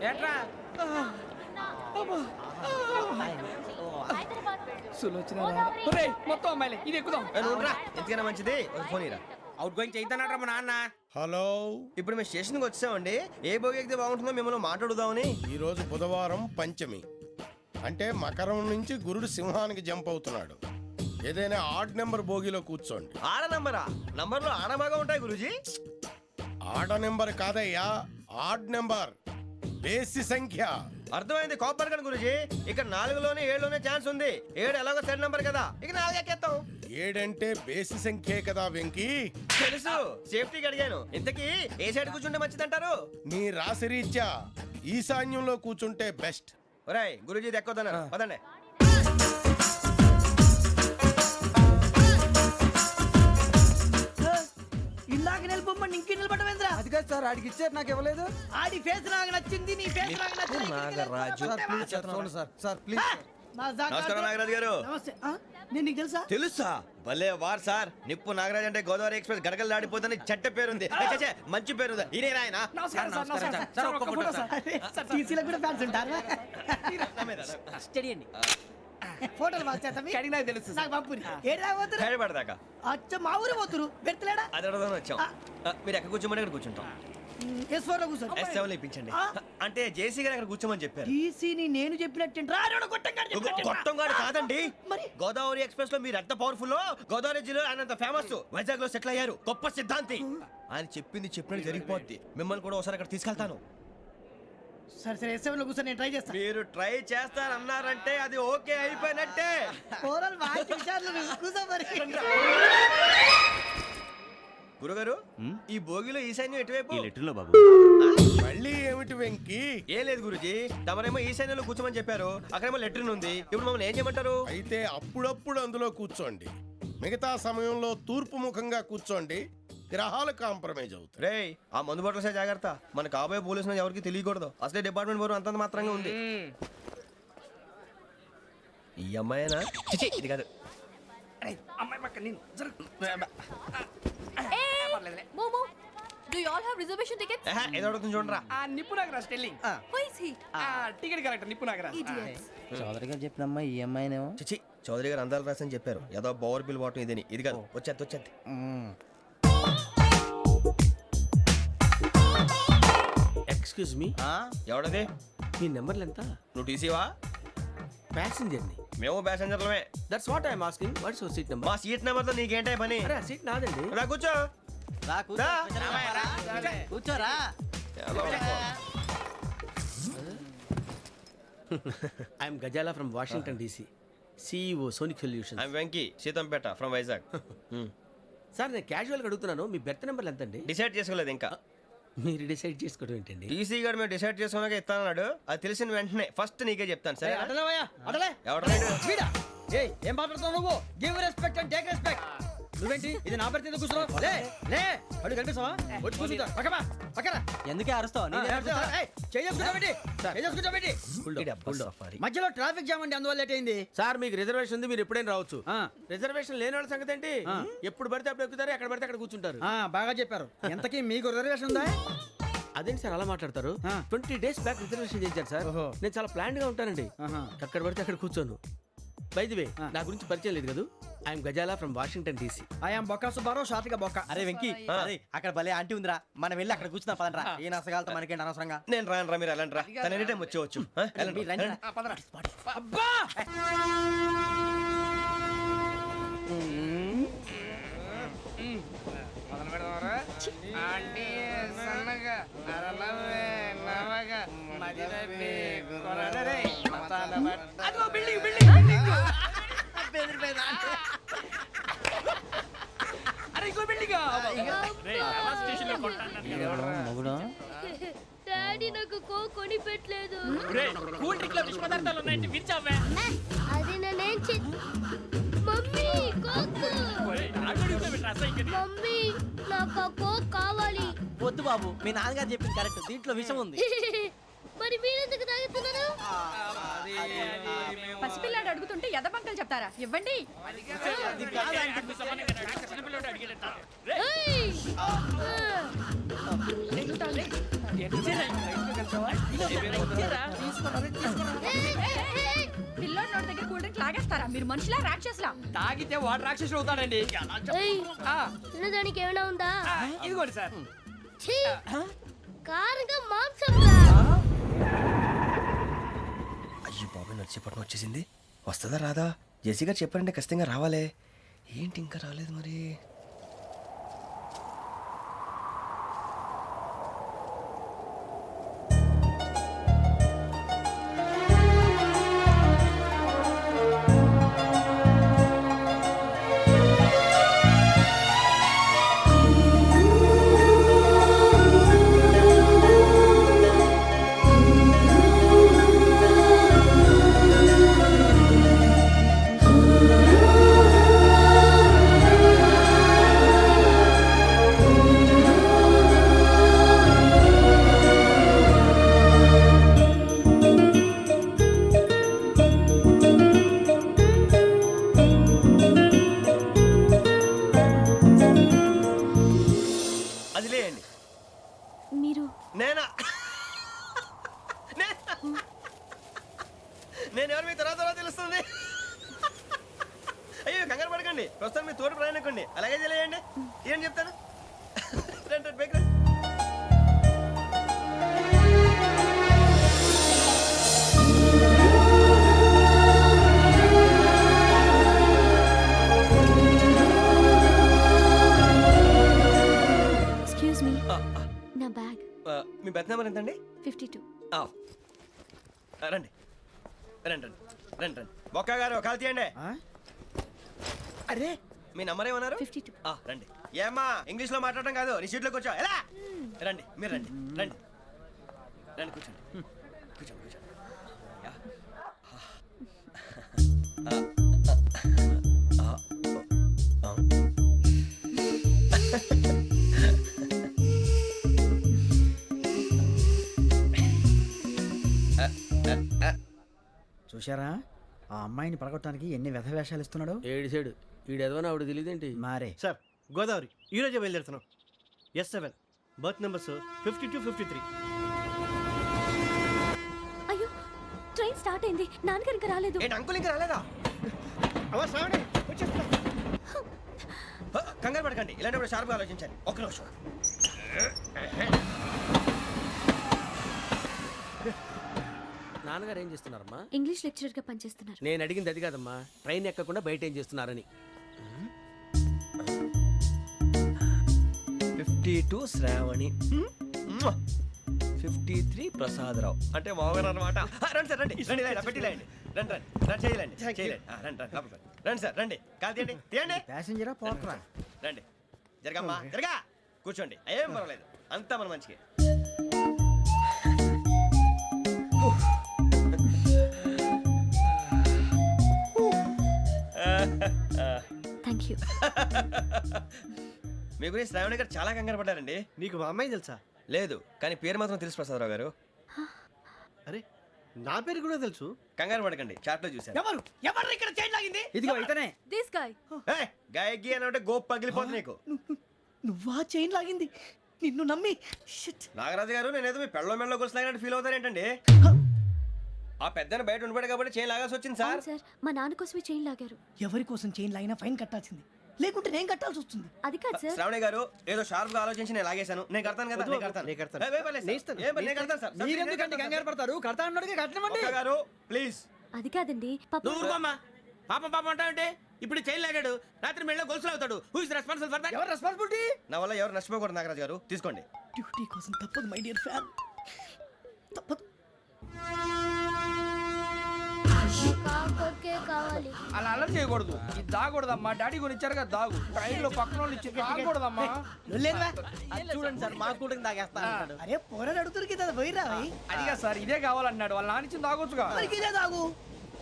ఏట్రా మొత్తం అమ్మాయిలే ఇది ఎక్కుదాం. ఎందుకైనా మంచిది ఒక ఫోన్ ఇరా. అవుట్ గోయింగ్ చేద్దానట్రా మా నాన్న. హలో, ఇప్పుడు మేము స్టేషన్కి వచ్చామండి. ఏ బోగి ఎక్కితే బాగుంటుందో మిమ్మల్ని మాట్లాడుదామని. ఈరోజు బుధవారం పంచమి, అంటే మకరం నుంచి గురుడు సింహానికి జంప్ అవుతున్నాడు. ఏదైనా ఆడ్ నెంబర్ బోగిలో కూర్చోండి. ఆడ నంబరా? నంబర్లో ఆడ బాగా ఉంటాయి గురూజీ. ఆడ నెంబర్ కాదయ్యా, ఆడ్ నెంబర్, బేసి సంఖ్య. అర్థమైంది కాపర్ కానీ గురూజీ. ఇక్కడ 4లోనే 7లోనే ఛాన్స్ ఉంది. 7 ఎలాగో సెడ్ నంబర్ కదా, ఇక 4 ఎక్కేస్తాం. 7 అంటే బేసి సంఖ్యే కదా వెంకీ. తెలుసు, సేఫ్టీకి అడిగాను. ఇంతకీ ఏ సైడ్ కూర్చుంటే మంచిదంటారు? నీ రాశి రీత్యా ఈశాన్యంలో కూర్చుంటే బెస్ట్. ఒరేయ్ గురూజీ దెక్కొద్దన్నారు పదండి. ఇలాగ నిలబొమ్మని ఇంకే నిలబడమేంద్రా? అది కాదు సార్, ఆడికి ఇచ్చారు నాకు ఇవ్వలేదు. ఆడి ఫేస్ నాకు నచ్చింది, నీ ఫేస్ నాకు నచ్చింది. నాగరాజు. Sir please. నమస్కారం నాగరాజు గారు. నమస్తే. నేను నీకు తెలుసా? తెలుసా? భలే వార్ సార్. నిప్పు నాగరాజ్ అంటే గోదావరి ఎక్స్ప్రెస్ గడగలు దాడిపోతుంది చెట్ట పేరుంది. మంచి పేరుంది. ఇదే ఆయన. టీసీలో కూడా ఫ్యాన్స్ ఉంటారు. స్టడీ అండి. ఫోటోలు నాకు తెలుసు. నాకు పంపుని ఏడా పోతురు? హైదరాబాద్ అచ్చ మా ఊరు పోతురు. పెడతలేడా? అది అడగదామని వచ్చాం. మీరు ఎక్కడ కూర్చోమని అక్కడ కూర్చుంటాం. S4 లో కూర్చో. S7 ఇప్పించండి. అంటే జేసీ గారు అక్కడ కూర్చోమని చెప్పారు. టీసీని నేను చెప్పినట్టు గొట్టంగాడు కాదండి. మరి గోదావరి ఎక్స్ప్రెస్ లో మీరు ఎంత పవర్ఫుల్, గోదావరి జిల్లా ఆయన ఫేమస్, వైజాగ్ లో సెటిల్ అయ్యారు, గొప్ప సిద్ధాంతి. ఆయన చెప్పింది చెప్పినట్టు జరిగిపోద్ది. మిమ్మల్ని కూడా ఒకసారి అక్కడ తీసుకెళ్తాను. సరే సరే S7 లో కూర్చో, నేను ట్రై చేస్తాను. మీరు ట్రై చేస్తారన్నారంటే అది ఓకే అయిపోయినట్టే. ఓవరాల్ బాగా చూశారు. కూర్చో మరి. గురుగారు, ఈ భోగిలో ఈశాన్యం ఎటువైపు? బాబు మళ్ళీ ఏమిటి వెంకీ? ఏం లేదు గురుజీ, తమరేమో ఈశాన్యంలో కూర్చోమని చెప్పారు. అక్కడేమో లెట్రిన్ ఉంది. ఇప్పుడు మమ్మల్ని ఏం చేయమంటారు? అయితే అప్పుడప్పుడు అందులో కూర్చోండి. మిగతా సమయంలో తూర్పు ముఖంగా కూర్చోండి. గ్రహాలు కాంప్రమైజ్ అవుతాయి. రే, ఆ మందు బట్టలసే జాగ్రత్త. మన కాబోయే పోలీసులు ఎవరికి తెలియకూడదు. అసలే డిపార్ట్మెంట్ బోరు అంతంత మాత్రంగా ఉంది. ఈ అమ్మాయినా? చిచి, ఇది కాదు. అమ్మాయి పక్క నేను Momo, do you all have reservation tickets? ఏదో అడుగుతుంది చూడరా. ఆ నిప్పు Nagaraj telling. Who is he? Ticket collector నిప్పు నాగరాజ్. Idiots. చౌదరి గారు చెప్పినమ్మా ఈ అమ్మాయినేమో. చిచి, చౌదరి గారు అందాలు రాసని చెప్పారు. ఏదో బోర్ బిల్ బాటం ఇదని. ఇది కాదు, వచ్చేది. Excuse me, ఎవడది? మీ నెంబర్లు ఎంత? నువ్వు టీసీవా? ప్యాసింజర్ ని. మేము ప్యాసెంజర్లమే. That's what I'm asking. What's your seat number? మా సీట్ నెంబర్తో నీకేంటే పని? అరే ఆ సీట్ నాదండి. రా కూర్చో. రా. కూర్చోరా. I'm Gazala from Washington DC, CEO Sonic Solutions. I'm Venky, Seethampeta from Vizag. Sir నేను క్యాజువల్గా అడుగుతున్నాను, మీ బెర్త్ నెంబర్లు ఎంత అండి? డిసైడ్ చేసుకోలేదు ఇంకా. మీరు డిసైడ్ చేసుకోవడం ఏంటండి? టీసీ గారు మేము డిసైడ్ చేసుకున్నాక ఇస్తానన్నాడు. అది తెలిసిన వెంటనే ఫస్ట్ నీకే చెప్తాను. సరే ఎవడ ఏం మాట్లాడుతున్నావు నువ్వు? Give respect and take respect. నువ్వేంటి ఇది నా పరిస్థితి కూర్చున్నావు? లే అడుగు కనిపిస్తావా? వచ్చి కూర్చుంటా. పక్కన ఎందుకే అరుస్తావు? మధ్యలో ట్రాఫిక్ జామ్ అండి, అందువల్ల లేట్ అయింది. సార్ మీకు రిజర్వేషన్ ఉంది, మీరు ఎప్పుడైనా రావచ్చు. రిజర్వేషన్ లేని వాళ్ళ సంగతి ఏంటి? ఎప్పుడు పడితే అప్పుడు ఎక్కుతారు, ఎక్కడ పడితే అక్కడ కూర్చుంటారు. బాగా చెప్పారు. ఎంతకీ మీకు రిజర్వేషన్ ఉందా? అదేంటి సార్ అలా మాట్లాడతారు? 20 days బ్యాక్ రిజర్వేషన్ చేశారు సార్. నేను చాలా ప్లాన్డ్ గా ఉంటానండి. ఎక్కడ పడితే అక్కడ కూర్చోను. బై ది వే, నా గురించి పరిచయం లేదు కదా. I'm Gazala from Washington DC. I'm Bokka Subbarao, షార్ట్గా బొక్క. అరే వెంకీ, అక్కడ భలే ఆంటీ ఉందిరా, మనం వెళ్ళి అక్కడ కూర్చున్నా పదండ్రా. ఏ నసగాలతో మనకేంటి అనవసరంగా. నేను రాను రా, మీరు వెళ్ళండి రా. తన ఎనీ టైం వచ్చేవచ్చు. అబ్బా డాడీ నాకు కోక్ కొని పెట్టలేదు. కూల్ డ్రింక్ లో విష పదార్థాలు ఉన్నాయంటే విరిచావే. అది నేనేం మమ్మీ కోక్. మమ్మీ నాకు కోక్ కావాలి. వద్దు బాబు, మీ నాన్నగారు చెప్పింది కరెక్ట్, దీంట్లో విషయం ఉంది. మరి మీరెందుకు తాగుతున్నారు? పసిపిల్లాడు అడుగుతుంటే ఎదబంకలు చెప్తారా? ఇవ్వండి. పిల్లోడి నోటి దగ్గర కూల్ డ్రింక్ లాగేస్తారా మీరు మనుషులా రాక్షసులా? తాగితే వాడు రాక్షసుడు అవుతాడండి. ఏయ్, ఆ, తినడానికి ఏమైనా ఉందా? ఆ, ఇదిగోండి సార్. ఛీ, కారంగా మాంసం రా. అయ్యి బాబు నడిచేపట్నం వచ్చేసింది. వస్తుందా రాదా? జెసి గారు చెప్పారంటే ఖచ్చితంగా రావాలే. ఏంటి ఇంకా రాలేదు మరి? అది లేయండి. మీరు నేనా? నేను ఎవరు మీ తర్వాత తెలుస్తుంది. అయ్యో కంగారు పడకండి, ప్రస్తుతం మీ తోటి ప్రయాణకండి. అలాగే తెలియండి. ఏం చెప్తాను. రండి రండి, బైక్ రండి. ఎక్స్క్యూజ్ మీ, నా బ్యాగ్. మీ బెత్ నెంబర్ ఎంతండి? 52. రండి రండి రండి రండి రండి. బొక్క గారు కాల్ తీయండి. అరే మీ నంబర్ ఏమన్నారు? 52. రండి. ఏమ్మా ఇంగ్లీష్ లో మాట్లాడడం కాదు, నీ సీట్లో కూర్చో. ఎలా రండి, మీరు రండి రండి రండి, కూర్చోండి కూర్చోండి కూర్చోండి. యా. చూశారా ఆ అమ్మాయిని పడగొట్టడానికి ఎన్ని వ్యధ వేషాలు ఇస్తున్నాడు. ఏడు సైడు ఈడు ఎదవని ఆవిడ తెలియదేంటి? మారే సార్ గోదావరి ఈరోజే బయలుదేరుతున్నాం. S7 berth numbers 52, 53. అయ్యో, ట్రైన్ స్టార్ట్ అయింది. నాన్నగారు ఇంకా రాలేదు. ఏంటి అంకుల్ ఇంకా రాలేదా? కంగారు పడకండి, ఇలాంటప్పుడు షార్ప్గా ఆలోచించండి. ఒక్క నిమిషం. నాన్నగారు ఏం చేస్తున్నారమ్మా? ఇంగ్లీష్ లెక్చరర్ గా పనిచేస్తున్నారు. నేను అడిగింది అది కాదమ్మా, ట్రైన్ ఎక్కకుండా బయట ఏం చేస్తున్నారని. 52 శ్రావణి, 53 ప్రసాదరావు అంటే మామగారు అనమాట. రండి సార్ రండి రండి, ఇలా పెట్టి లేండి. రండి రండి రండి, చేయలేండి చేయలేండి. రండి రండి లోపలికి రండి. రండి సార్ రండి, కాలు తీయండి తీయండి. ప్యాసింజరా పోట్రా. రండి జరగమ్మా జరగా, కూర్చోండి. ఏం పర్వాలేదు, అంతా మన మంచికి. Thank you. మీ గురించి శ్రావణి గారు చాలా కంగారు పడ్డారండి. నీకు మా అమ్మాయి తెలుసా? లేదు, కానీ పేరు మాత్రం తెలుసు ప్రసాదరావు గారు. అరే నా పేరు కూడా తెలుసు. కంగారు పడకండి, చాట్లో చూశాను. ఎవరు ఎవరు ఇక్కడ చైన్ లాగింది? ఇదిగో ఇతనే. This guy. గాయకి అని అంటే గోప్ పగిలిపోతుంది నీకు. నువ్వా చైన్ లాగింది? నిన్ను నమ్మి నాగరాజు గారు, నేనేదో మీ పెళ్ళ మెళ్ళ గురిసిలాగినట్టు ఫీల్ అవుతారేంటండి? ఆ పెద్దని బయట ఉండిపోయాడు కాబట్టి చైన్ లాగాల్సి వచ్చింది సార్. సార్, మా నాన్న కోసమే చైన్ లాగారు. ఎవరి కోసం చైన్ లాగినా ఫైన్ కట్టాల్సింది, లేకుంటే నేను కట్టాల్సి వస్తుంది. అది కాదు సార్. శ్రావణి గారు ఏదో షార్ప్ గా ఆలోచించి నేను లాగేశాను. నేను కడతాను కదా, నేను కడతాను. నేను కడతాను. ఏ, ఏ, పర్లేదు సార్. ఏ, పర్లేదు, నేను కడతాను సార్. మీరెందుకంటే కంగారు పడతారు? కడతా అన్నాడుగా కట్టమండి. ఒక్క గారు ప్లీజ్. అది కాదండి, పాప. నువ్వు ఊరుకోమ్మా. పాపం పాపం అంటావంటే ఇప్పుడు చైన్ లాగాడు, రాత్రి మెళ్ళ గొలుసులు అవుతాడు. Who is responsible for that? ఎవరు రెస్పాన్సిబిలిటీ? నా వల్ల ఎవరు నష్టపోకూడదు నాగరాజు గారు, తీసుకోండి. డ్యూటీ కోసం తప్పదు మై డియర్ ఫ్యాన్, తప్పదు. కాకొక్కే కావాలి. అలా అల్లరి చేయకూడదు. ఇది దాగకూడదమ్మా. డాడీ కొని ఇచ్చారు కదా, దాగు. ట్రైన్ లో పక్కన వాళ్ళు ఇచ్చి దాగకూడదమ్మా. చూడండి సార్, మా కూడా తాగేస్తా అన్నాడు. అరే పోరాడు అడుగుతారు కదా, పోయిరా. అడిగా సార్, ఇదే కావాలన్నాడు. వాళ్ళ నానిచ్చింది తాగొచ్చుగా. ఇదే తాగు.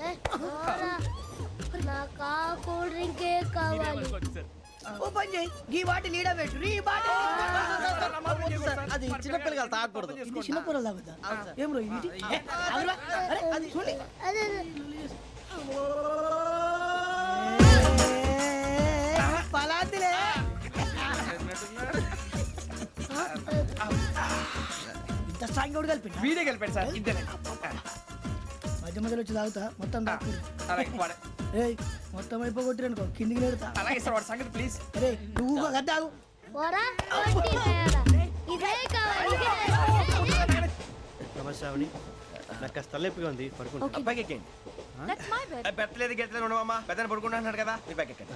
ఏ, పోరా. నాకు ఆ కూల్ డ్రింకే కావాలి. ఓ పని చేయి, ఈ బాటిల్ ఈడ పెట్టు. ఈ బాటిల్ అది చిన్నపిల్లలు తాగకూడదు. ఇది చిన్న పొరలు తాగుతా. ఏం రో ఇది? అరే అది చూడండి. అదే పలాతిలే. ఇంత స్ట్రాంగ్ కూడా కలిపి వీడే కలిపాడు సార్ ఇంతేనే మధ్య మధ్యలో వచ్చి తాగుతా మొత్తం తాకు అలాగే వాడు. రేయ్ మొత్తం అయిపోగొట్టిరనుకో కిందికి నేడుతా అలాగే సార్ వాడు సంగతి ప్లీజ్. రే నువ్వు కదా తాగు పోరా కొట్టి తేడా. ఇదే కావాలి ఇదే. నమస్తే శ్రావణి నాకు కాస్త తలెప్పిగా ఉంది పడుకుంటా అబ్బాయికి ఎక్కండి. That's my bed. పెట్టలేదు గెట్టలేదు ఉండవమ్మా పెద్దని పడుకుంటున్నాడు కదా మీ బ్యాగ్ ఎక్కండి.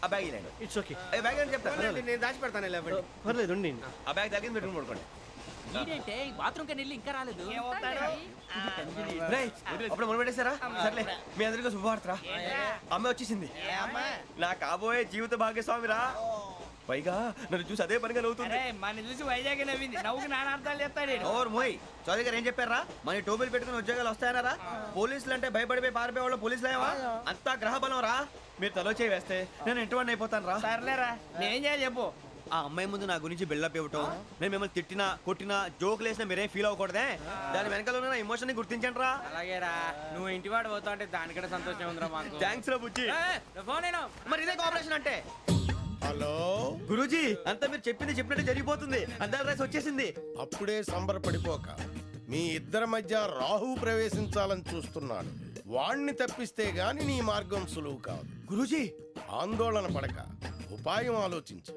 ఆ బ్యాగ్ ఇలాండి ఇట్స్ ఓకే బ్యాగ్ అని చెప్తాను నేను దాచి పెడతాను. పర్లేదు ఉండి ఆ బ్యాగ్ తగ్గింది పెట్టుకుని పడుకోండి. బాత్రూమ్ కని వెళ్ళి ఇంకా రాలేదు. రేయ్, అప్పుడు మొదలు పెట్టేశారా? సర్లే మీ అందరికీ శుభవార్తరా. అమ్మ వచ్చేసింది. నా కాబోయే జీవిత భాగ్యస్వామిరా. పైగా నన్ను చూసి అదే పనిగా నవ్వుతుంది. మన చూసి వైజాగ్ నవ్వింది. నవ్వుకి నాన్న అర్థాలు చెప్తాడు. ఓర్ మోయ్ చౌదరి గారు ఏం చెప్పారా? మన టోబీలు పెట్టుకుని ఉద్యోగాలు వస్తాయనరా? పోలీసులు అంటే భయపడిపోయి పారిపోయే వాళ్ళు పోలీసులు ఏవా? అంతా గ్రహ బలం రా. మీరు తలో చేయి వేస్తే నేను ఇంటివాడిని అయిపోతాను రా. సర్లేరా నేనేం చేయాలి చెప్పు. ఆ అమ్మాయి ముందు నా గురించి బిల్డప్ ఇవ్వటం, నేను మిమ్మల్ని తిట్టినా కొట్టినా జోకులు వేసినా మీరేం ఫీల్ అవ్వకూడదే. దాని వెనకాల ఉన్న ఎమోషన్ ని గుర్తించండి రా. అలాగేరా నువ్వు ఇంటి వాడు పోతా అంటే దానికంటే సంతోషం ఉందిరా మాకు. థ్యాంక్స్ రా బుజ్జి. ఫోన్ అయినా మరి ఇదే కోఆపరేషన్ అంటే. హలో గురూజీ అంతా మీరు చెప్పింది చెప్పినట్టు జరిగిపోతుంది. అందాల రైస్ వచ్చేసింది. అప్పుడే సంబరపడిపోక మీ ఇద్దరి మధ్య రాహు ప్రవేశించాలని చూస్తున్నాడు. వాణ్ణి తప్పిస్తే గాని నీ మార్గం సులువు కాదు. గురూజీ ఆందోళన పడక ఉపాయం ఆలోచించు.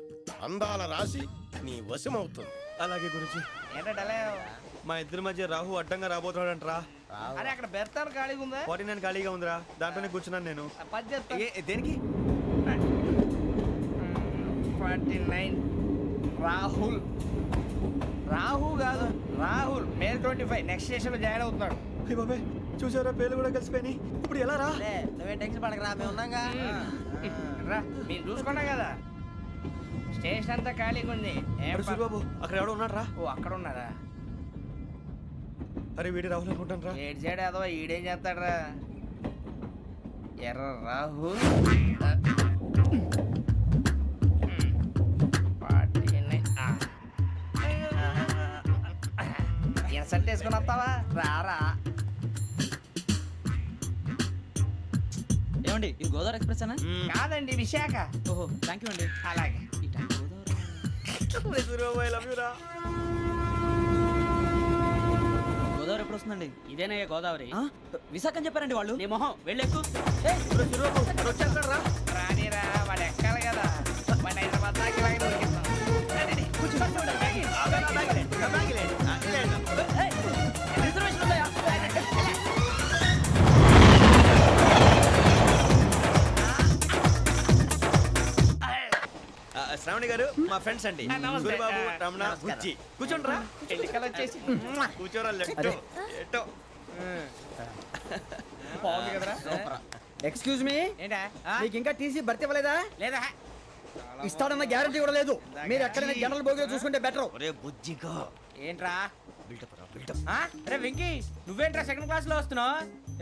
అందాల రాశి నీ వశమవుతుంది. అలాగే గురూజీ. ఏంటంటే మా ఇద్దరి మధ్య రాహు అడ్డంగా రాబోతున్నాడంట్రా. అరే అక్కడ బెర్తాను ఖాళీగా ఉందా? 49 ఖాళీగా ఉందిరా. దాంట్లోనే కూర్చున్నాను నేను. పది చెప్తా. దేనికి? 49 రాహుల్. రాహు కాదు రాహుల్. మే 25 నెక్స్ట్ స్టేషన్ లో జాయిన్ అవుతున్నాడు. అయ్య బాబాయ్ చూసారా పేర్లు కూడా కలిసిపోయినాయి. ఇప్పుడు ఎలా రా? నువ్వే టెన్షన్ పడకరా మేము ఉన్నాగా. రా మీరు చూసుకున్నా కదా స్టేషన్ అంతా ఖాళీగా ఉంది. ఏం అరే సూరిబాబు అక్కడ ఎవడో ఉన్నాడు రా. ఓ అక్కడ ఉన్నారా? అరే వీడి రాహుల్ అనుకుంటాను రా. ఏడు సైడ్ అదో ఈడేం చేస్తాడరా? ఎర్ర రాహుల్. సెట్ వేసుకుని వస్తావా? రారా. ఏమండి ఇది గోదావరి ఎక్స్ప్రెస్ అనా? కాదండి విశాఖ. ఓహో థ్యాంక్ యూ అండి. అలాగే సూరిబాబు ఐ లవ్ యు రా. గోదావరి ఎప్పుడు వస్తుందండి? ఇదేనయ్య గోదావరి. విశాఖ అని చెప్పారండి వాళ్ళు. నీ మొహం వెళ్ళెక్కు. వచ్చేస్తాడు రా. రానిరా వాడు ఎక్కాలి కదా. వాడు హైదరాబాద్ దాకా ఇలాగే దొరికిస్తాం. రండి, కూర్చో. రిజర్వేషన్ ఉన్నాయా? శ్రావణి గారు మా ఫ్రెండ్స్ అండి. నమస్తే. సూరిబాబు రమణ బుజ్జి. కూర్చోండి రా. ఎన్నికలు వచ్చేసి కూర్చోరా. లెట్టో ఎట్టో. బాగుంది కదరా? ఎక్స్క్యూజ్ మీ, ఏంటా? మీకు ఇంకా టీసీ భర్తీ ఇవ్వలేదా? లేదా ఇస్తాడన్న గ్యారంటీ కూడా లేదు. మీరు ఎక్కడైనా జనరల్ బోగిలో చూసుకుంటే బెటర్. ఒరే బుజ్జిగా ఏంట్రా? బిల్డప్ రా బిల్డప్. అరే వెంకీ నువ్వేంట్రా సెకండ్ క్లాస్ లో వస్తున్నావు?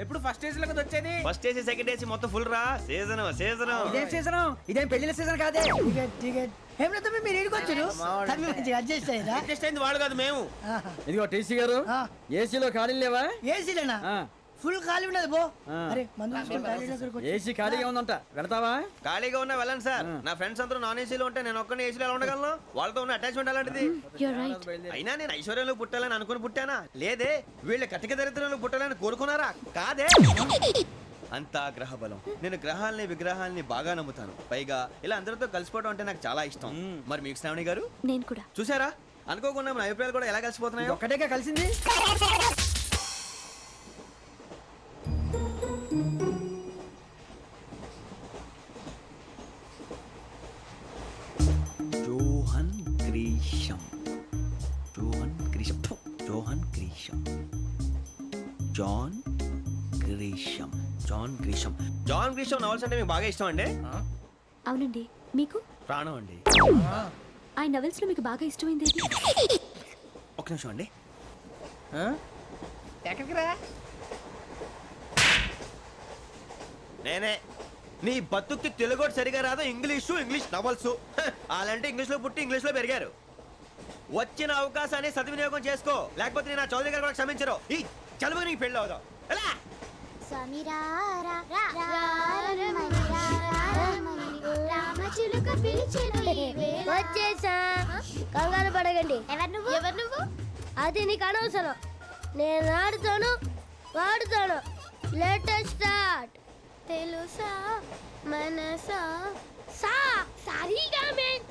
ఎప్పుడు ఫస్ట్ ఏజ్ లో కదా వచ్చేది? ఫస్ట్ ఏసీ సెకండ్ ఏసీ మొత్తం ఫుల్ రా. సీజన్ ఇదేం సీజన్? ఇదేం పెళ్లిన సీజన్ కాదే. టికెట్ టికెట్ ఏమిటో తమ్మి మీరు ఇడికొచ్చారు తమ్మి మంచిగా అడ్జస్ట్ అయ్యారా? అడ్జస్ట్ అయింది వాళ్ళు కాదు మేము. ఇదిగో టీసీ గారు, ఏసీలో ఖాళీలు లేవా? ఏసీలేనా? ఫుల్ ఖాళీ ఉండదు పో. అరే మందు తీసుకొని టాయిలెట్ దగ్గరకు వచ్చి. ఏసీ ఖాళీగా ఉందంట, వెళతావా? ఖాళీగా ఉన్నా వెళ్ళండి సార్. నా ఫ్రెండ్స్ అందరూ నాన్ ఏసీలో ఉంటే నేను ఒక్కనే ఏసీలో ఎలా ఉండగలను? వాళ్ళతో ఉన్న అటాచ్మెంట్ అలాంటిది. You're right. అయినా నేను ఐశ్వర్యంలో పుట్టాలని అనుకుని పుట్టానా? లేదే. వీళ్ళ కటిక దరిద్రంలో పుట్టాలని కోరుకున్నారా? కాదే. అంతా గ్రహ బలం. నేను గ్రహాలని విగ్రహాలని బాగా నమ్ముతాను. పైగా ఇలా అందరితో కలిసిపోవడం అంటే నాకు చాలా ఇష్టం. మరి మీకు శ్రావణి గారు? నేను కూడా. చూసారా అనుకోకుండా మన అభిప్రాయాలు కూడా ఎలా కలిసిపోతున్నాయో. ఒక్కటేగా కలిసింది. Johan Grisham. Johan Grisham. Johan Grisham. John Grisham. John Grisham. John Grisham novels అంటే మీకు బాగా ఇష్టం అండి? అవునండి. మీకు? ప్రాణం అండి. ఆ నవెల్స్ లో మీకు బాగా ఇష్టమైంది ఏది? ఒక్క నిమిషం అండి. ఎక్కడికి రా? నేనే. నీ బతుక్కి తెలుగు సరిగా రాదు. English novels. అలాంటి ఇంగ్లీష్ లో పుట్టి ఇంగ్లీష్ లో పెరిగారు. వచ్చిన అవకాశాన్ని సద్వినియోగం చేసుకో, లేకపోతే నేను ఆ చౌదరి గారు కూడా క్షమించరు. ఈ చదువు నీకు పెళ్ళి అవుదాం. ఎలా? వచ్చేసా. కంగారు పడగండి. ఎవరు నువ్వు? అది నీకు అనవసరం. నేను ఆడుతాను, వాడుతాను. Latest start. తెలుసా మనసా సా సారీగా మెన్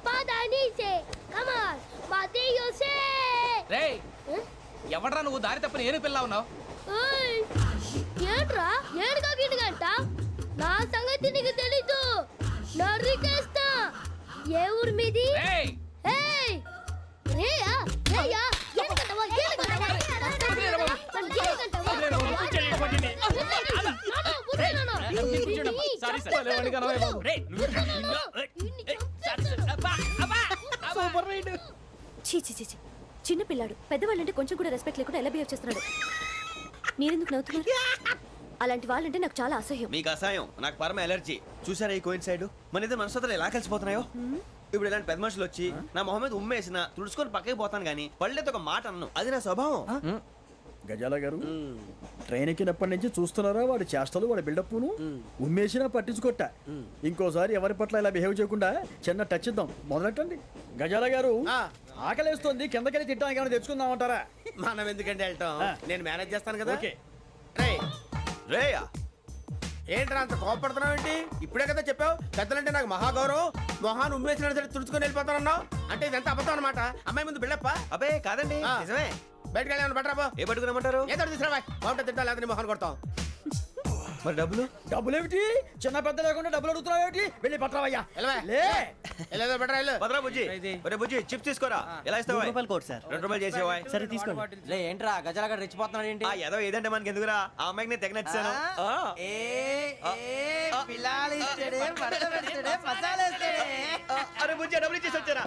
పదని సే కమాన్ బాతియో సే. రేయ్ ఎవడ్రా నువ్వు దారి తప్పని ఏను పిల్ల ఉన్నావు? ఓయ్ ఏంట్రా ఏడుగా గిడుగంట? నా సంగతి నీకు తెలీదు. నరికేస్తా. ఏ ఊరు మీది? రేయ్ ఏయ్ రేయా రేయా ఏడుగంటవా ఏడుగంటవా సారీ సార్. రేయ్ చీ చీ చీ చీ. చిన్న పిల్లాడు పెద్దవాళ్ళంటే కొంచెం కూడా రెస్పెక్ట్ లేకుండా ఎలా బిహేవ్ చేస్తున్నాడు. మీరెందుకు నవ్వుతున్నారు? అలాంటి వాళ్ళంటే నాకు చాలా అసహ్యం. మీకు అసహాయం, నాకు పరమ ఎలర్జీ. చూసారా ఈ కోయిన్ సైడ్ మన ఇద్దరు మనసుతో ఎలా కలిసిపోతున్నాయో. ఇప్పుడు ఇలాంటి పెద్ద మనుషులు వచ్చి నా మొహం మీద ఉమ్మేసిన తుడుచుకొని పక్కకి పోతాను కానీ పళ్ళేతో ఒక మాట అన్ను. అది నా స్వభావం. గజాల గారు ట్రైన్ ఎక్కినప్పటి నుంచి చూస్తున్నారా వాడి చేష్టలు, వాడి బిల్డప్ను. ఉమ్మేసినా పట్టించుకోట. ఇంకోసారి ఎవరి పట్ల ఇలా బిహేవ్ చేయకుండా చిన్న టచ్ ఇద్దాం. మొదలెట్టండి. గజాల గారు ఆకలేస్తోంది, కిందకెళ్ళి తిట్టడానికి ఏమైనా తెచ్చుకుందామంటారా? మనం ఎందుకంటే వెళ్తాం, నేను మేనేజ్ చేస్తాను కదా. ఓకే. రేయా ఏంట్రా అంత కోపడుతున్నావు ఏంటి? ఇప్పుడే కదా చెప్పావు పెద్దలంటే నాకు మహాగౌరవం, మొహాన్ని ఉమ్మేసిన సరే తుడుచుకొని వెళ్ళిపోతానన్నావు. అంటే ఇదంతా అబద్ధం అనమాట. అమ్మాయి ముందు బిల్డప్ప. అబ్బే కాదండి, ఆ. నిజమే. బయటకు వెళ్ళాను బట్రాబో. ఏ పట్టుకురమ్మంటారు? ఏదో తీసుకురా బాగుంటుంది తింటా లేదా మొహాన్ని కొడతాం. మరి డబ్బులు? డబ్బులేమిటి? చిన్న పెద్ద లేకుండా డబ్బులు అడుగుతున్నావు ఏమిటి? వెళ్ళి పట్టరావయ్యా. వెళ్ళవా? లే వెళ్ళేదో బట్రా వెళ్ళు. భద్రా బుజ్జి, ఒరే బుజ్జి చిప్స్ తీసుకోరా. ఎలా ఇస్తావా? రూపాయలు కోట్ సార్. 2 రూపాయలు చేసేవా? సరే తీసుకోండి. లే ఏంట్రా గజాల గారు రెచ్చిపోతున్నాడు ఏంటి? ఆ ఏదో ఏదంటే మనకి ఎందుకురా, ఆ అమ్మాయికి నేను తెగ నచ్చాను. అరే బుజ్జి డబ్బులు ఇచ్చేసి వచ్చారా?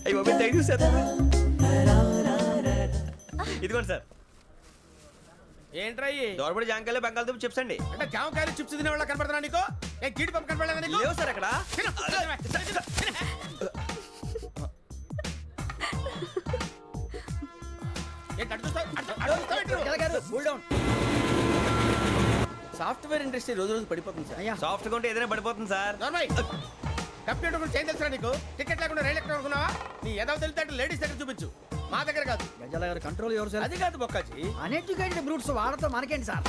అయ్యో థ్యాంక్ యూ సార్. ఇదిగోండి సార్. ఏంట్రా ఇయి? దోరబడి జాంకాయలు బంగాళదుంప చిప్స్ అండి. అంటే జామకాయలు చిప్స్ తినే వాళ్ళ కనపడుతున్నా నీకు? ఏ గీడి పంపు కనపడలేదా నీకు? లేవు సార్ అక్కడ. తిను, తిను, తిను. ఏంటి అటు చూస్తావు? అటు చూస్తావు ఏంటి నువ్వు? గజాల గారు కూల్ డౌన్. సాఫ్ట్వేర్ ఇండస్ట్రీ రోజు రోజు పడిపోతుంది సార్. అయ్యా సాఫ్ట్ గా ఉంటే ఏదైనా పడిపోతుంది సార్. నార్మల్ కంప్యూటర్ గురించి ఏం తెలుసా నీకు? టికెట్ లేకుండా రైలు ఎక్కడ అనుకున్నావా? నీ ఏదో తెలితే లేడీస్ దగ్గర చూపించు, మా దగ్గర కాదు. గజాల గారు కంట్రోల్ ఎవరు సార్? అది కాదు బొక్కాజీ. అన్ఎడ్యుకేటెడ్ బ్రూట్స్ వాడతాం మనకేంటి సార్?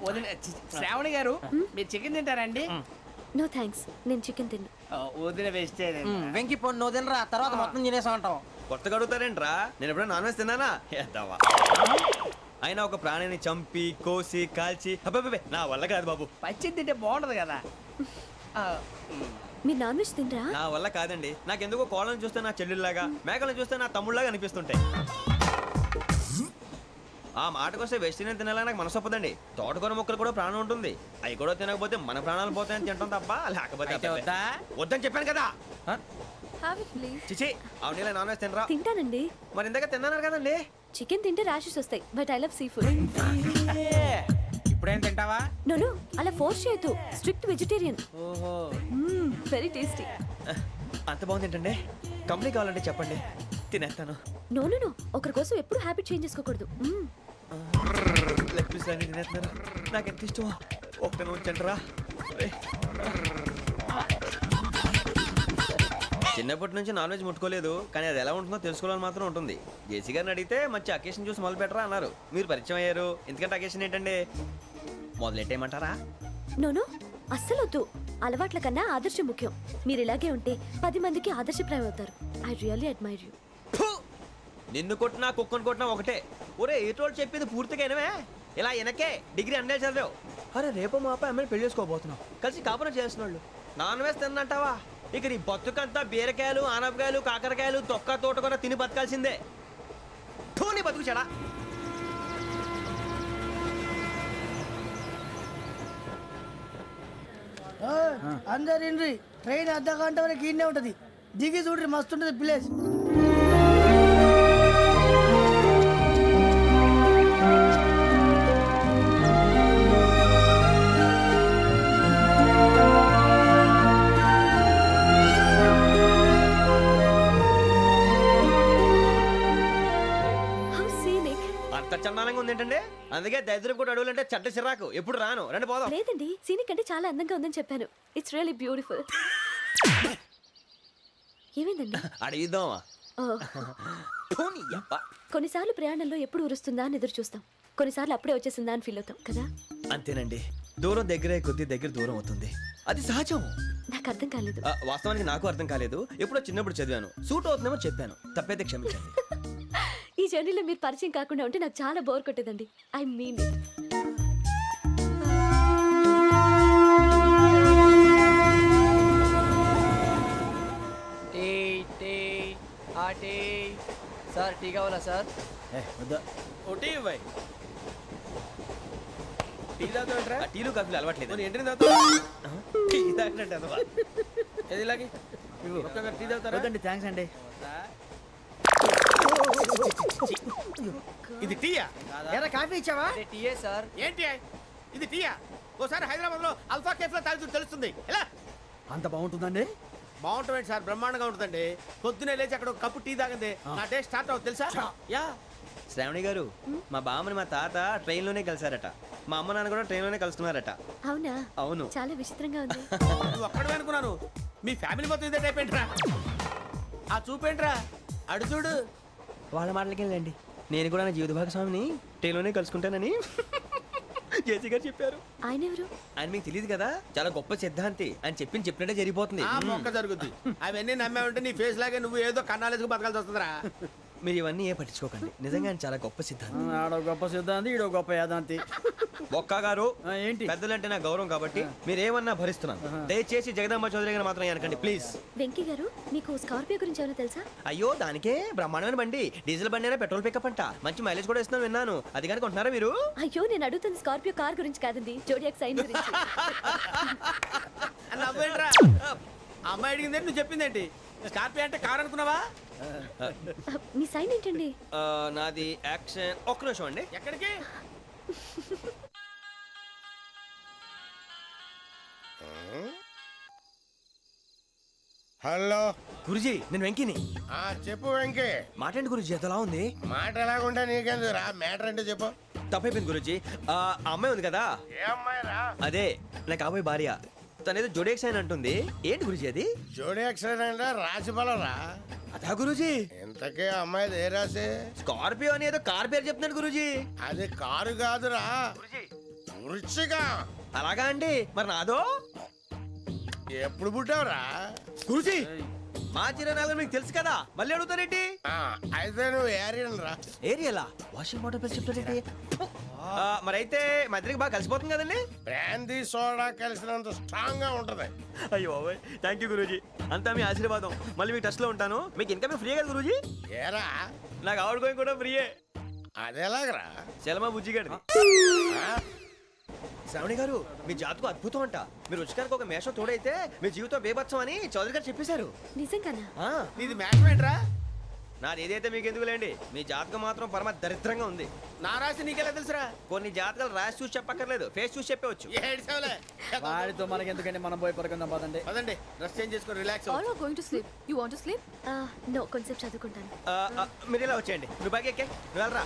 వదిన శ్రావణి గారు మీరు చికెన్ తింటారండి? నో థ్యాంక్స్, నేను చికెన్ తిన్నా. వదిన వేస్తే వెంకి పొన్ను నువ్వు తినరా, తర్వాత మొత్తం తినేసా ఉంటాం. కొత్తగా అడుగుతారేంట్రా? నేను ఎప్పుడైనా నాన్ వెజ్ తిన్నానా? ఎద్దావా. అయినా ఒక ప్రాణిని చంపి కోసి కాల్చి అబ్బబ్బే నా వల్ల కాదు బాబు. పచ్చి తింటే బాగుంటది కదా. మీరు నాన్ వెజ్ తినరా? నా వల్ల కాదండి. నాకెందుకో కోళ్ళని చూస్తే నా చెల్లెళ్ళలాగా, మేకలను చూస్తే నా తమ్ముళ్ళలాగా అనిపిస్తుంటాయి. ఆ మాటకొస్తే వెస్టిరియన్ తినాలని నాకు మనసు ఒప్పదండి. తోటకూర మొక్కలు కూడా ప్రాణం ఉంటుంది. అవి కూడా తినకపోతే మన ప్రాణాలు పోతాయని తింటాం తప్ప లేకపోతే వద్దా? వద్దని చెప్పాను కదా. Have it please. చిచి అవునీ నాన్ వెజ్ తినరా? తింటానండి. మరి ఇందాక తిన్నాను కదండి. చికెన్ తింటే ర్యాషెస్ వస్తాయి, but I love sea food. ఇప్పుడేం తింటావా? నో అలా ఫోర్స్ చేయొద్దు. Strict vegetarian. ఓహో వెరీ టేస్టీ. అంత బాగుంది ఏంటండి? కంపెనీ కావాలంటే చెప్పండి, తినేస్తాను. నో నో నో, ఒకరి కోసం ఎప్పుడు హ్యాబిట్ చేంజ్ చేసుకోకూడదు. లెగ్ పీస్ అన్ని తినేస్తున్నాను. నాకు ఎంత ఇష్టమో. ఒకటే ఉంచండిరా. చిన్నప్పటి నుంచి నాన్ వెజ్ ముట్టుకోలేదు, కానీ అది ఎలా ఉంటుందో తెలుసుకోవాలని మాత్రం ఉంటుంది. జేసీ గారిని అడిగితే మంచి అకేషన్ చూసి మొదలు పెట్టరా అన్నారు. మీరు పరిచయం అయ్యారు, ఎందుకంటే అకేషన్ ఏంటండి? మొదలెట్టేయమంటారా? నో నో, అస్సలు వద్దు. అలవాట్ల కన్నా ఆదర్శం ముఖ్యం. మీరు ఇలాగే ఉంటే 10 మందికి ఆదర్శప్రాయం అవుతారు. I really admire you. నిన్ను కొట్టినా కుక్కను కొట్టినా ఒకటే. ఒరే ఏటోళ్ళు చెప్పింది పూర్తిగా వినవే. ఇలా వెనకే డిగ్రీ అన్నే చదివావు. అరే రేపు మా అబ్బాయి అమ్మాయిని పెళ్లి చేసుకోబోతున్నావు, కలిసి కాపురం చేసిన వాళ్ళు నాన్ వెజ్ తిన్నంటావా? ఇక నీ బతుకంతా బీరకాయలు ఆనపకాయలు కాకరకాయలు తొక్క తోట కూడా తిని బతకాల్సిందే. నీ బతుకు చెడా. అందరు ఇండ్రి ట్రైన్ అర్ధ గంట వరకు ఇన్నే ఉంటది. దిగి చూడ్రి మస్తు ఉంటది ప్లేస్. అంత చందానంగా ఉంది ఏంటంటే అందుకే దరిద్రం కూడా అడవులంటే చెడ్డ చిరాకు ఎప్పుడు రాను రండి పోదాం లేదండి సీనిక్ అంటే చాలా అందంగా ఉందని చెప్పాను. It's really beautiful. ఏమైందండి? అడిగిద్దామా ఓ, కొన్నిసార్లు ప్రయాణంలో ఎప్పుడు ఉరుస్తుందా అని ఎదురు చూస్తాం, కొన్నిసార్లు అప్పుడే వచ్చేసిందా అని ఫీల్ అవుతాం కదా. అంతేనండి, దూరం దగ్గరే కొద్ది దగ్గర దూరం అవుతుంది, అది సహజం. నాకు అర్థం కాలేదు. వాస్తవానికి నాకు అర్థం కాలేదు, ఎప్పుడో చిన్నప్పుడు చదివాను, సూట్ అవుతుందేమో చెప్పాను, తప్పైతే క్షమించండి. ఈ జర్నీలో మీరు పరిచయం కాకుండా ఉంటే నాకు చాలా బోర్ కొట్టేదండి. I mean it. Sir tea కావాలా సార్? వద్దా. ఒకటి ఇవ్వాయి. టీ తాగుతాంట్రా? టీలు కాఫీలు అలవాట్లేదు. ఏంటి తాగుతా? టీ తాగినట్టు అదవా. ఏది ఇలాగే ఒక్కొక్క టీ తాగుతారా? వద్దండి, థ్యాంక్స్ అండి. ఇది టీయా? ఎరా కాఫీ ఇచ్చావా? టీయే సార్. ఏంటి ఇది టీయా? ఓసారి హైదరాబాద్ లో అల్ఫా కేఫ్ లో తాగుతూ తెలుస్తుంది. ఎలా అంత బాగుంటుందండి? బాగుంటుంది సార్, బ్రహ్మాండంగా ఉంటుందండి. పొద్దునే లేచి అక్కడ ఒక కప్పు టీ తాగింది నా డే స్టార్ట్ అవుతుంది తెలుసా? యా శ్రావణి గారు, మా బామ్మని మా తాత ట్రైన్ లోనే కలిసారట, మా అమ్మ నాన్న కూడా ట్రైన్ లోనే కలుసుకున్నారట. అవునా? అవును. చాలా విచిత్రంగా ఉంది. నువ్వు ఒక్కడే అనుకున్నాను, మీ ఫ్యామిలీ మొత్తం ఇదే టైప్ ఏంట్రా? ఆ చూపేంట్రా, అడు చూడు. వాళ్ళ మాటలకి వెళ్ళండి, నేను కూడా నా జీవిత భాగస్వామిని ట్రైన్ లోనే కలుసుకుంటానని జేసీ గారు చెప్పారు. ఆయన ఎవరు? ఆయన మీకు తెలియదు కదా, చాలా గొప్ప సిద్ధాంతి అని చెప్పినట్టే జరిగిపోతుంది. ఆ మొక్క జరుగుద్ది. అవన్నీ నమ్మే ఉంటే నీ ఫేస్ లాగే నువ్వు ఏదో కన్నాలేసుకు బతకాల్సి వస్తుందిరా. మీరు ఇవన్నీ ఏ పట్టించుకోకండి, నిజంగా ఆయన చాలా గొప్ప సిద్ధాంతి. ఆడో గొప్ప సిద్ధాంతి, ఈడో గొప్ప యాదాంతి. బొక్క గారు, ఏంటి? పెద్దలంటే నా గౌరవం కాబట్టి మీరేమన్నా భరిస్తున్నాను. దయచేసి జగదాంబ చౌదరి గారు మాత్రం అనకండి ప్లీజ్. వెంకీ గారు, మీకు స్కార్పియో గురించి ఏమైనా తెలుసా? అయ్యో దానికే బ్రహ్మాండమైన బండి, డీజిల్ బండి అయినా పెట్రోల్ పికప్ అంట, మంచి మైలేజ్ కూడా ఇస్తున్నాను విన్నాను. అది కానీ కొంటున్నారా మీరు? అయ్యో నేను అడుగుతుంది స్కార్పియో కార్ గురించి కాదండి, జోడియాక్ సైన్ గురించి. నవ్వేంట్రా? అమ్మాయి అడిగిందేంటి, నువ్వు చెప్పిందేంటి? స్కార్పియో అంటే కార్ అనుకున్నావా? మీ సైన్ ఏంటండి? నాది యాక్షన్. ఒక్క నిమిషం అండి. ఎక్కడికి? హలో గురుజీ, నేను వెంకిని. చెప్పు వెంకీ. మాట్లాడండి గురుజీ, ఎంతలా ఉంది? మాట ఎలాగుంటా నీకెందుకు రా, మ్యాటర్ అంటే చెప్పు. తప్పైపోయింది గురుజీ. ఆ అమ్మాయి ఉంది కదా, ఏ అమ్మాయి రా? అదే నా కాబోయే భార్య, తనేదో జోడేక్స్ అని అంటుంది. ఏంటి గురుజీ అది? జోడి యాక్సిడెంట్ రాసి రా. అదా గురుజీ? ఇంతకే అమ్మాయి ఏ రాసి? స్కార్పియో అని ఏదో కార్ పేరు చెప్తున్నాడు గురుజీ. అది కారు కాదురా, వృచ్చిక. అలాగా అండి, మరి నాదో? ఎప్పుడు పుట్టావురా? గురుజీ మా చిరనాలు మీకు తెలుసు కదా, మళ్ళీ అడుగుతారేంటి? అయితే నువ్వు ఏరియన్ రా. ఏరియలా? వాషింగ్ వాటర్ పేరు చెప్తారేంటి? మరైతే మా ఇద్దరికి బాగా కలిసిపోతుంది కదండి. బ్రాందీ సోడా కలిసినంత స్ట్రాంగ్ గా ఉంటది. అయ్యో థ్యాంక్ యూ గురూజీ, అంతా మీ ఆశీర్వాదం. మళ్ళీ మీకు టచ్ లో ఉంటాను. మీకు ఇన్కమ్ ఫ్రీ కదా గురూజీ? ఏరా, నాకు ఆవిడ గోయింగ్ కూడా ఫ్రీయే. అదేలాగరా? చలమా బుజ్జి గారిది. శ్రావణి గారు, మీ జాతకు అద్భుతం అంట. మీరు రుచికారికి ఒక మేషం తోడైతే మీ జీవితం బేబత్సం అని చౌదరి గారు చెప్పేశారు. నిజంగానా? నీది మ్యాటర్ ఏంట్రా? నాది ఏదైతే మీకు ఎందుకులేండి, మీ జాతకం మాత్రం పరమ దరిద్రంగా ఉంది. నా రాసి నీకెలా తెలుసురా? కొన్ని జాతకాలు రాసి చూసి చెప్పక్కర్లేదు, ఫేస్ చూసి చెప్పవచ్చు. ఏడ్చావులే. వాడితో మనకి ఎందుకండి, మనం పోయి పడుకుందాం పదండి. పదండి, డ్రెస్ చేంజ్ చేసుకొని relax. All are going to sleep. You want to sleep? No, కొంచెం చదువుకుంటాను. మీరు ఇలా వచ్చేయండి. నువ్వు బాగా ఎక్కే, నువ్వు వెళ్ళరా.